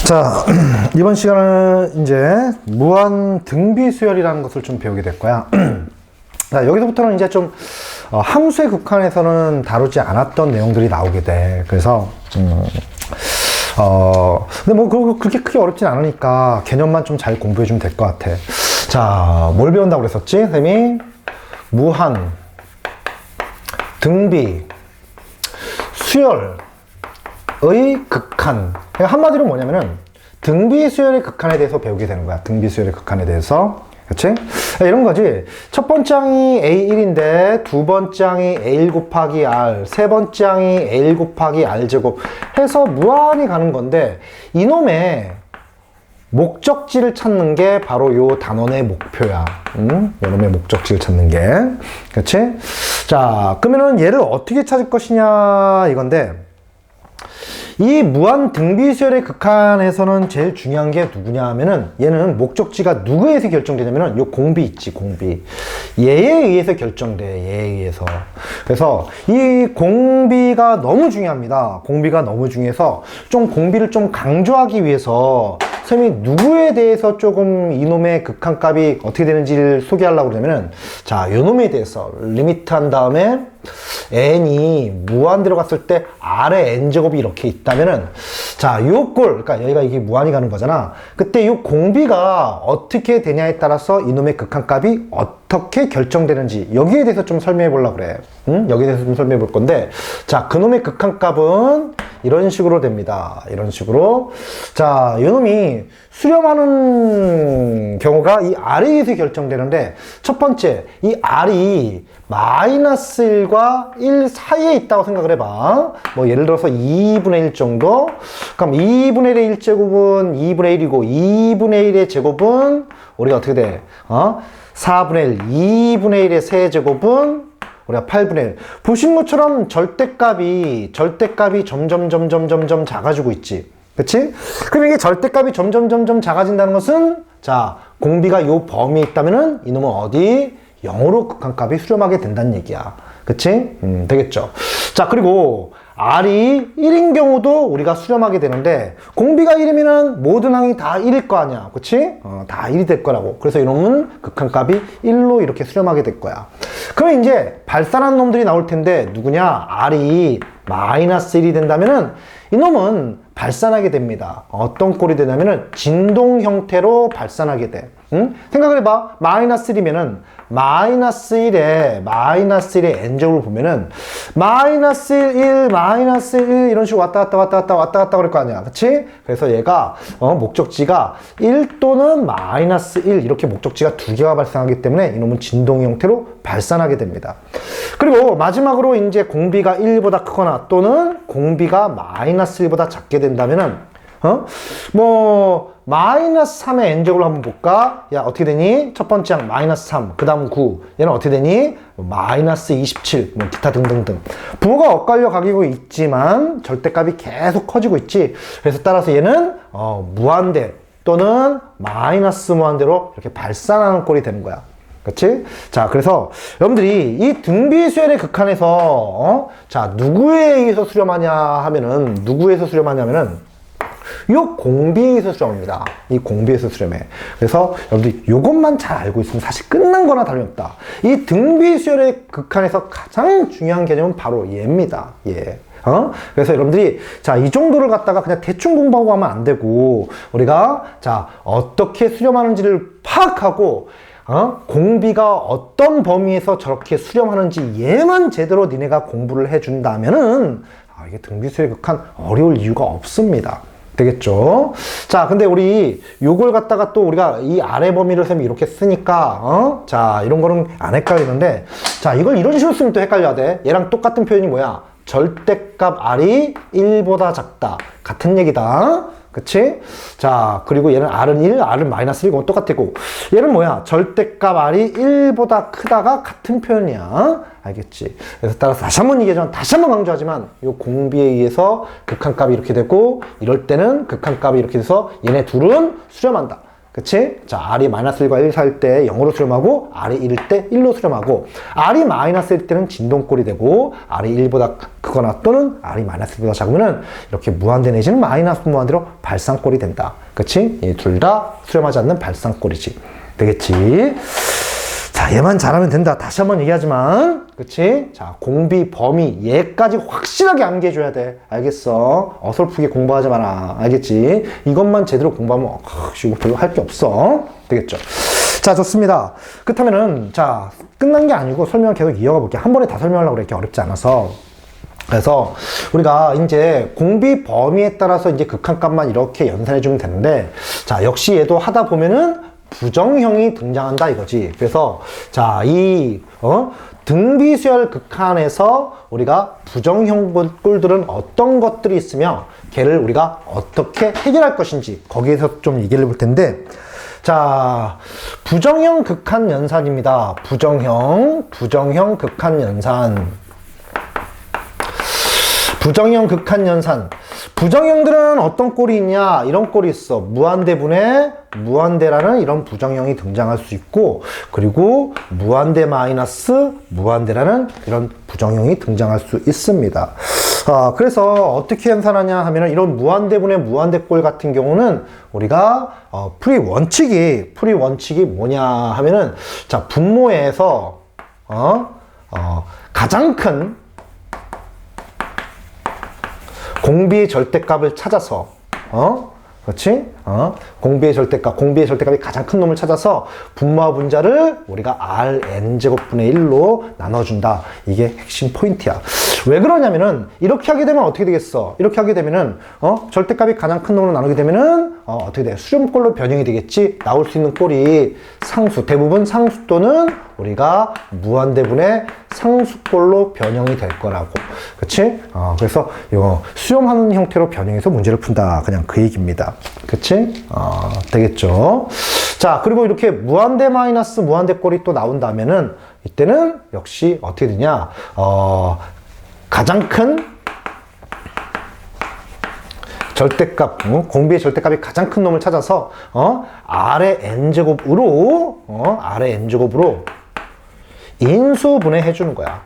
자, 이번 시간은 이제 무한 등비수열이라는 것을 좀 배우게 될 거야. 자, 여기서부터는 이제 좀 함수의 극한에서는 다루지 않았던 내용들이 나오게 돼. 그래서 근데 뭐 그렇게 크게 어렵진 않으니까 개념만 좀 잘 공부해 주면 될 것 같아. 자, 뭘 배운다고 그랬었지? 선생님이 무한 등비 수열의 극한. 한마디로 뭐냐면은 등비수열의 극한에 대해서 배우게 되는 거야. 등비수열의 극한에 대해서. 그치? 이런 거지. 첫 번째 항이 A1인데 두 번째 항이 A1 곱하기 R, 세 번째 항이 A1 곱하기 R제곱 해서 무한히 가는 건데, 이놈의 목적지를 찾는 게 바로 요 단원의 목표야. 이놈의 목적지를 찾는 게. 그치? 자, 그러면은 얘를 어떻게 찾을 것이냐 이건데, 이 무한 등비수열의 극한에서는 제일 중요한 게 누구냐 하면은, 얘는 목적지가 누구에 의해서 결정되냐면은 요 공비 있지, 공비. 얘에 의해서 결정돼, 얘에 의해서. 그래서 이 공비가 너무 중요합니다. 공비가 너무 중요해서 좀 공비를 좀 강조하기 위해서 선생님이 누구에 대해서 조금 이놈의 극한값이 어떻게 되는지를 소개하려고 그러면은, 자, 요 놈에 대해서 리미트 한 다음에 n이 무한대로 갔을 때 r의 n제곱이 이렇게 있다면은, 자, 요 꼴, 그러니까 여기가 이게 무한히 가는 거잖아. 그때 요 공비가 어떻게 되냐에 따라서 이놈의 극한값이 어떻게 결정되는지 여기에 대해서 좀 설명해 보려고 그래. 여기에 대해서 좀 설명해 볼 건데, 자, 그놈의 극한값은 이런 식으로 됩니다. 이런 식으로. 자, 이놈이 수렴하는 경우가 이 R에 의해서 결정되는데, 첫 번째, 이 R이 마이너스 1과 1 사이에 있다고 생각을 해봐. 뭐, 예를 들어서 2분의 1 정도? 그럼 2분의 1의 1제곱은 2분의 1이고, 2분의 1의 제곱은 우리가 어떻게 돼? 4분의 1, 2분의 1의 세제곱은 우리가 8분의 1. 보신 것처럼 절대값이 점점 작아지고 있지. 그치? 그럼 이게 절대값이 점점 작아진다는 것은, 자, 공비가 요 범위에 있다면은 이놈은 어디? 0으로 극한값이 수렴하게 된다는 얘기야. 그치? 되겠죠. 자, 그리고 R이 1인 경우도 우리가 수렴하게 되는데, 공비가 1이면은 모든 항이 다 1일 거 아니야. 그치? 다 1이 될 거라고. 그래서 이놈은 극한값이 1로 이렇게 수렴하게 될 거야. 그럼 이제 발산한 놈들이 나올 텐데, 누구냐? R이 마이너스 1이 된다면은 이놈은 발산하게 됩니다. 어떤 꼴이 되냐면은 진동 형태로 발산하게 돼. 생각을 해봐. 마이너스 1이면은 마이너스 1에 n제곱을 보면은 마이너스 1, 마이너스 1 이런 식으로 왔다 갔다 그럴 거 아니야. 그치? 그래서 얘가 목적지가 1 또는 마이너스 1 이렇게 목적지가 두 개가 발생하기 때문에 이놈은 진동 형태로 발산하게 됩니다. 그리고 마지막으로 이제 공비가 1보다 크거나 또는 공비가 마이너스 1보다 작게 된다면은 마이너스 3의 n제곱을 한번 볼까? 야, 어떻게 되니? 첫 번째 항 마이너스 3, 그 다음 9. 얘는 어떻게 되니? 마이너스 27, 기타 등등등. 부호가 엇갈려 가기고 있지만 절대값이 계속 커지고 있지. 그래서 따라서 얘는 무한대 또는 마이너스 무한대로 이렇게 발산하는 꼴이 되는 거야. 그치? 자, 그래서 여러분들이 이 등비수열의 극한에서 자, 누구에 의해서 수렴하냐 하면은 요 공비에 의해서 수렴합니다. 이 공비에서 수렴해. 그래서 여러분들이 요것만 잘 알고 있으면 사실 끝난 거나 다름없다. 이 등비수열의 극한에서 가장 중요한 개념은 바로 얘입니다. 얘. 그래서 여러분들이 자, 이 정도를 갖다가 그냥 대충 공부하고 하면 안 되고, 우리가 자, 어떻게 수렴하는지를 파악하고 공비가 어떤 범위에서 저렇게 수렴하는지 얘만 제대로 니네가 공부를 해준다면은 이게 등비수열의 극한 어려울 이유가 없습니다. 되겠죠? 자, 근데 우리 요걸 갖다가 또 우리가 이 아래 범위를 쌤이 이렇게 쓰니까 자, 이런 거는 안 헷갈리는데, 자, 이걸 이런 식으로 쓰면 또 헷갈려야 돼. 얘랑 똑같은 표현이 뭐야? 절대값 R이 1보다 작다. 같은 얘기다. 그치? 자, 그리고 얘는 R은 1, R은 마이너스 1, 그건 똑같고. 얘는 뭐야? 절대값 R이 1보다 크다가 같은 표현이야. 알겠지? 그래서 따라서 다시 한번 강조하지만, 요 공비에 의해서 극한값이 이렇게 되고, 이럴 때는 극한값이 이렇게 돼서 얘네 둘은 수렴한다. 그치? 자, R이 마이너스 1과 1 사이일 때 0으로 수렴하고, R이 1일 때 1로 수렴하고, R이 마이너스 1일 때는 진동꼴이 되고, R이 1보다 크거나 또는 R이 마이너스 1보다 작으면은 이렇게 무한대 내지는 마이너스 무한대로 발상꼴이 된다. 그치? 이 둘 다 수렴하지 않는 발상꼴이지. 되겠지? 자, 얘만 잘하면 된다. 다시 한번 얘기하지만, 그치? 자, 공비, 범위, 얘까지 확실하게 암기해줘야 돼. 알겠어? 어설프게 공부하지 마라. 알겠지? 이것만 제대로 공부하면, 이거 별로 할 게 없어. 되겠죠? 자, 좋습니다. 그렇다면은, 자, 끝난 게 아니고 설명을 계속 이어가 볼게요. 한 번에 다 설명하려고 그렇게 어렵지 않아서. 그래서 우리가 이제 공비 범위에 따라서 이제 극한값만 이렇게 연산해주면 되는데, 자, 역시 얘도 하다 보면은 부정형이 등장한다 이거지. 그래서 자, 이 등비수열 극한에서 우리가 부정형 꼴들은 어떤 것들이 있으며 걔를 우리가 어떻게 해결할 것인지 거기에서 좀 얘기를 해볼 텐데, 자, 부정형 극한 연산입니다. 부정형 극한 연산. 부정형 극한 연산. 부정형들은 어떤 꼴이 있냐? 이런 꼴이 있어. 무한대분의 무한대라는 이런 부정형이 등장할 수 있고, 그리고 무한대 마이너스 무한대라는 이런 부정형이 등장할 수 있습니다. 그래서 어떻게 연산하냐 하면은 이런 무한대분의 무한대꼴 같은 경우는 우리가 풀이 원칙이 뭐냐 하면은, 자, 분모에서 가장 큰 공비의 절대값을 찾아서, 그렇지? 공비의 절대값이 가장 큰 놈을 찾아서 분모와 분자를 우리가 Rn제곱분의 1로 나눠준다. 이게 핵심 포인트야. 왜 그러냐면은, 이렇게 하게 되면 어떻게 되겠어? 이렇게 하게 되면은, 절대값이 가장 큰 놈으로 나누게 되면은, 어떻게 돼? 수렴꼴로 변형이 되겠지? 나올 수 있는 꼴이 상수, 대부분 상수 또는 우리가 무한대분의 상수꼴로 변형이 될 거라고. 그치? 그래서 이거 수렴하는 형태로 변형해서 문제를 푼다. 그냥 그 얘기입니다. 그치? 되겠죠? 자, 그리고 이렇게 무한대 마이너스 무한대 꼴이 또 나온다면은 이때는 역시 어떻게 되냐? 가장 큰 절대값, 공비의 절대값이 가장 큰 놈을 찾아서 R의 n제곱으로 인수분해 해주는 거야.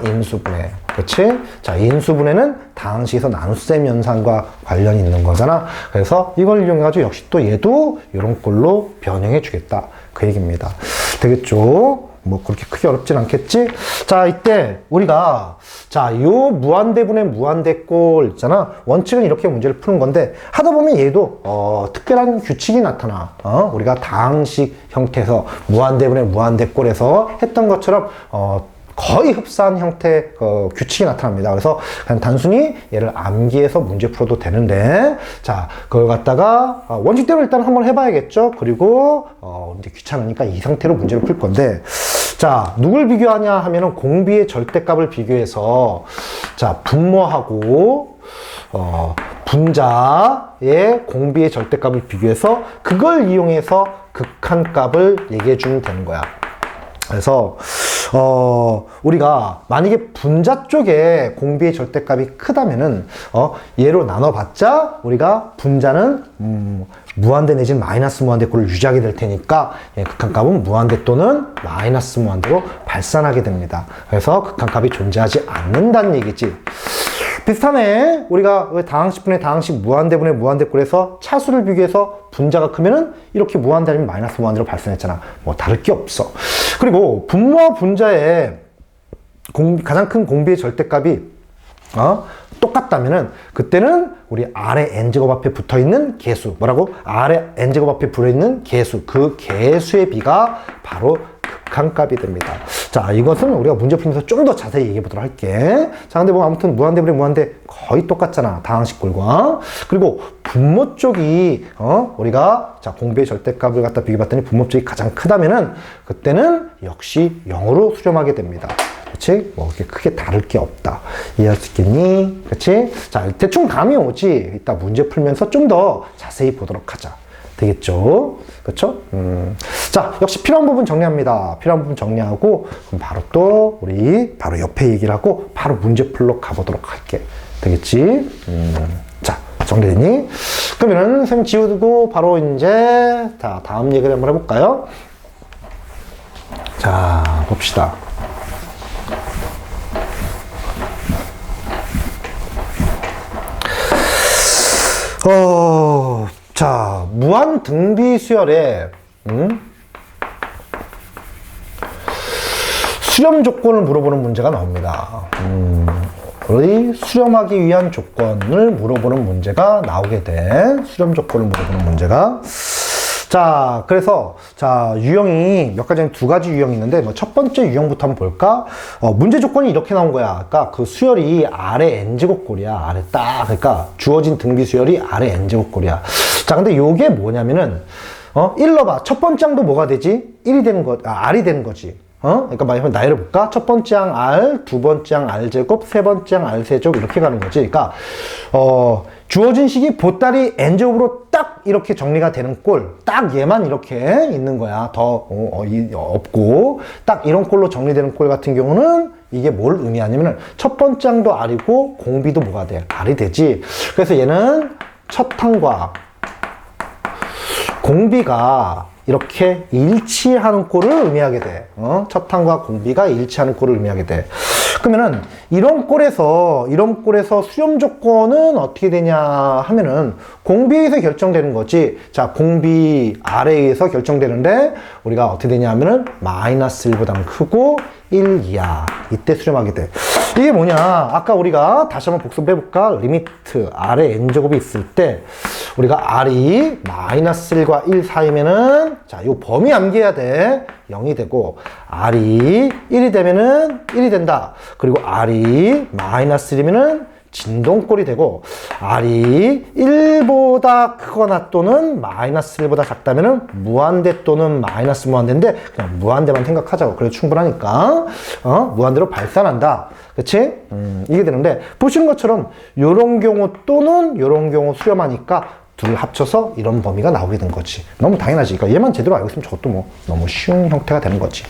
인수분해. 그치? 자, 인수분해는 다항식에서 나눗셈 연산과 관련이 있는 거잖아. 그래서 이걸 이용해가지고 역시 또 얘도 이런 꼴로 변형해 주겠다. 그 얘기입니다. 되겠죠? 뭐 그렇게 크게 어렵진 않겠지? 자, 이때 우리가 자, 요 무한대분의 무한대꼴 있잖아. 원칙은 이렇게 문제를 푸는 건데 하다 보면 얘도 특별한 규칙이 나타나. 우리가 다항식 형태에서 무한대분의 무한대꼴에서 했던 것처럼 거의 흡사한 형태의 규칙이 나타납니다. 그래서 그냥 단순히 얘를 암기해서 문제 풀어도 되는데, 자, 그걸 갖다가 원칙대로 일단 한번 해봐야겠죠. 그리고 이제 귀찮으니까 이 상태로 문제를 풀 건데, 자, 누굴 비교하냐 하면은 공비의 절대값을 비교해서, 자, 분모하고 분자의 공비의 절대값을 비교해서 그걸 이용해서 극한값을 얘기해 주면 되는 거야. 그래서 우리가 만약에 분자 쪽에 공비의 절대값이 크다면은 얘로 나눠봤자 우리가 분자는 무한대 내지는 마이너스 무한대꼴을 유지하게 될 테니까 극한값은 무한대 또는 마이너스 무한대로 발산하게 됩니다. 그래서 극한값이 존재하지 않는다는 얘기지. 비슷하네. 우리가 왜 다항식분의 다항식 무한대분의 무한대꼴에서 차수를 비교해서 분자가 크면은 이렇게 무한대 아니면 마이너스 무한대로 발산했잖아. 뭐 다를 게 없어. 그리고 분모와 분자의 가장 큰 공비의 절대값이 똑같다면은 그때는 우리 R의 n제곱 앞에 붙어있는 개수, 뭐라고? R의 n제곱 앞에 붙어있는 개수, 그 개수의 비가 바로 극한값이 됩니다. 자, 이것은 우리가 문제 풀면서 좀 더 자세히 얘기해 보도록 할게. 자, 근데 뭐 아무튼 무한대분의 무한대 거의 똑같잖아. 다항식꼴과. 그리고 분모 쪽이 우리가 자, 공비의 절대값을 갖다 비교해봤더니 분모 쪽이 가장 크다면은 그때는 역시 0으로 수렴하게 됩니다. 그치? 뭐, 그렇게 크게 다를 게 없다. 이해할 수 있겠니? 그치? 자, 대충 감이 오지. 이따 문제 풀면서 좀 더 자세히 보도록 하자. 되겠죠? 그쵸? 자, 역시 필요한 부분 정리합니다. 필요한 부분 정리하고, 그럼 바로 또, 우리, 바로 옆에 얘기를 하고, 바로 문제 풀러 가보도록 할게. 되겠지? 자, 정리되니? 그러면은 쌤 지우고 바로 이제 자, 다음 얘기를 한번 해볼까요? 자, 봅시다. 자, 무한 등비 수열에 수렴 조건을 물어보는 문제가 나옵니다. 우리 수렴하기 위한 조건을 물어보는 문제가 나오게 돼. 수렴 조건을 물어보는 문제가. 자, 그래서, 자, 유형이 몇 가지, 두 가지 유형이 있는데, 뭐, 첫 번째 유형부터 한번 볼까? 문제 조건이 이렇게 나온 거야. 그러니까 그 수열이 아래 n제곱꼴이야. 아래 딱. 그러니까 주어진 등비 수열이 아래 n제곱꼴이야. 자, 근데 요게 뭐냐면은, 1 넣어봐. 첫 번째 항도 뭐가 되지? 1이 되는 거, R이 되는 거지. 그러니까 만약에 나열해 볼까? 첫 번째 항 R, 두 번째 항 R제곱, 세 번째 항 R세제곱 이렇게 가는 거지. 그러니까 주어진 식이 보따리 n제곱으로 딱 이렇게 정리가 되는 꼴, 딱 얘만 이렇게 있는 거야. 더 없고 딱 이런 꼴로 정리되는 꼴 같은 경우는 이게 뭘 의미하냐면 첫 번째 항도 R이고 공비도 뭐가 돼? R이 되지. 그래서 얘는 첫 항과 공비가 이렇게 일치하는 꼴을 의미하게 돼. 첫 항과 공비가 일치하는 꼴을 의미하게 돼. 그러면은 이런 꼴에서 수렴 조건은 어떻게 되냐 하면은 공비에 의해서 결정되는 거지. 자, 공비 R에 의해서 결정되는데 우리가 어떻게 되냐 하면은 마이너스 1보다 크고 1 이하. 이때 수렴하게 돼. 이게 뭐냐? 아까 우리가 다시 한번 복습해 볼까? 리미트 R에 n제곱이 있을 때 우리가 R이 마이너스 1과 1 사이면은 자, 요 범위 암기해야 돼. 0이 되고 R이 1이 되면은 1이 된다. 그리고 R이 마이너스 1이면은 진동꼴이 되고 R이 1보다 크거나 또는 마이너스 1보다 작다면은 무한대 또는 마이너스 무한대인데 그냥 무한대만 생각하자고. 그래도 충분하니까 무한대로 발산한다. 그치? 이게 되는데 보시는 것처럼 요런 경우 또는 요런 경우 수렴하니까 둘 합쳐서 이런 범위가 나오게 된 거지. 너무 당연하지. 그러니까 얘만 제대로 알고 있으면 저것도 뭐 너무 쉬운 형태가 되는 거지.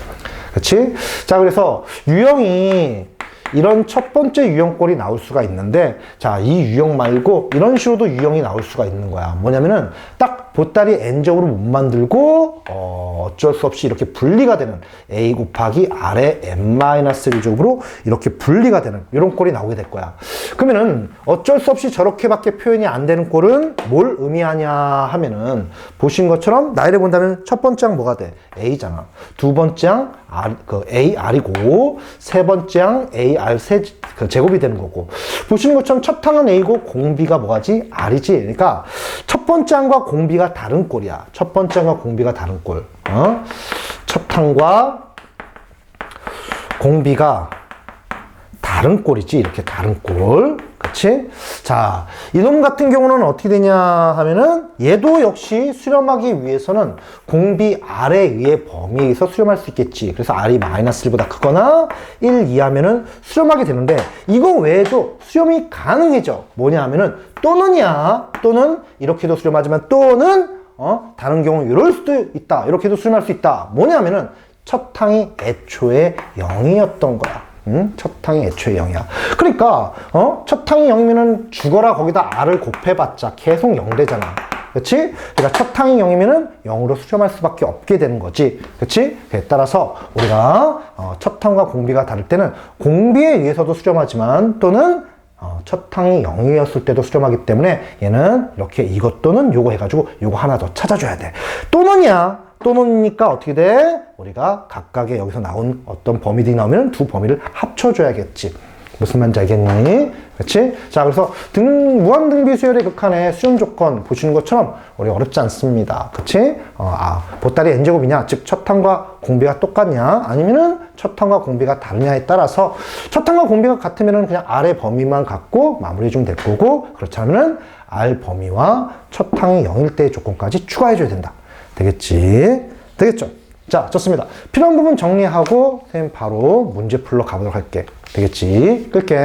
그치? 자, 그래서 유형이 이런 첫 번째 유형꼴이 나올 수가 있는데 자, 이 유형 말고 이런 식으로도 유형이 나올 수가 있는 거야. 뭐냐면은 딱 보따리 n제곱으로 못 만들고 어쩔 수 없이 이렇게 분리가 되는 a 곱하기 r의 n-1제곱으로 이렇게 분리가 되는 이런 꼴이 나오게 될 거야. 그러면은 어쩔 수 없이 저렇게밖에 표현이 안 되는 꼴은 뭘 의미하냐 하면은 보신 것처럼 나열해 본다면 첫 번째 항 뭐가 돼? a잖아. 두 번째 항 a r이고 세 번째 항 a r 제곱이 되는 거고 보시는 것처럼 첫 항은 a고 공비가 뭐가지? r이지. 그러니까 첫 번째 항과 공비가 다른 꼴이야. 첫 번째 항과 공비가 다른 꼴. 첫 항과 공비가 다른 꼴이지. 이렇게 다른 꼴. 그치? 자, 이놈 같은 경우는 어떻게 되냐 하면은 얘도 역시 수렴하기 위해서는 공비 R에 의해 범위에 의해서 수렴할 수 있겠지. 그래서 R이 마이너스 1보다 크거나 1 이하면은 수렴하게 되는데 이거 외에도 수렴이 가능해져. 뭐냐 하면은 또는이야. 또는 이렇게도 수렴하지만 또는 다른 경우 이럴 수도 있다. 이렇게도 수렴할 수 있다. 뭐냐 하면은 첫 항이 애초에 0이었던 거야. 첫 항이 애초에 0이야. 그러니까 첫 항이 0이면은 죽어라 거기다 R을 곱해봤자 계속 0 되잖아. 그치? 그러니까 첫 항이 0이면은 0으로 수렴할 수밖에 없게 되는 거지. 그치? 그에 따라서 우리가 첫 항과 공비가 다를 때는 공비에 의해서도 수렴하지만 또는 첫 항이 0이었을 때도 수렴하기 때문에 얘는 이렇게 이것 또는 요거 해가지고 요거 하나 더 찾아줘야 돼. 또는이야. 또는이니까 어떻게 돼? 우리가 각각의 여기서 나온 어떤 범위들이 나오면 두 범위를 합쳐줘야겠지. 무슨 말인지 알겠니? 그렇지? 자, 그래서 무한등비 수열의 극한의 수렴 조건 보시는 것처럼 우리 어렵지 않습니다. 그렇지? 보따리 n제곱이냐? 즉 첫 항과 공비가 똑같냐? 아니면은 첫 항과 공비가 다르냐에 따라서 첫 항과 공비가 같으면은 그냥 R의 범위만 갖고 마무리해 주면 될 거고 그렇지 않으면 R 범위와 첫 항이 0일 때의 조건까지 추가해 줘야 된다. 되겠지? 되겠죠? 자, 좋습니다. 필요한 부분 정리하고 선생님 바로 문제 풀러 가보도록 할게. 되겠지? 끌게.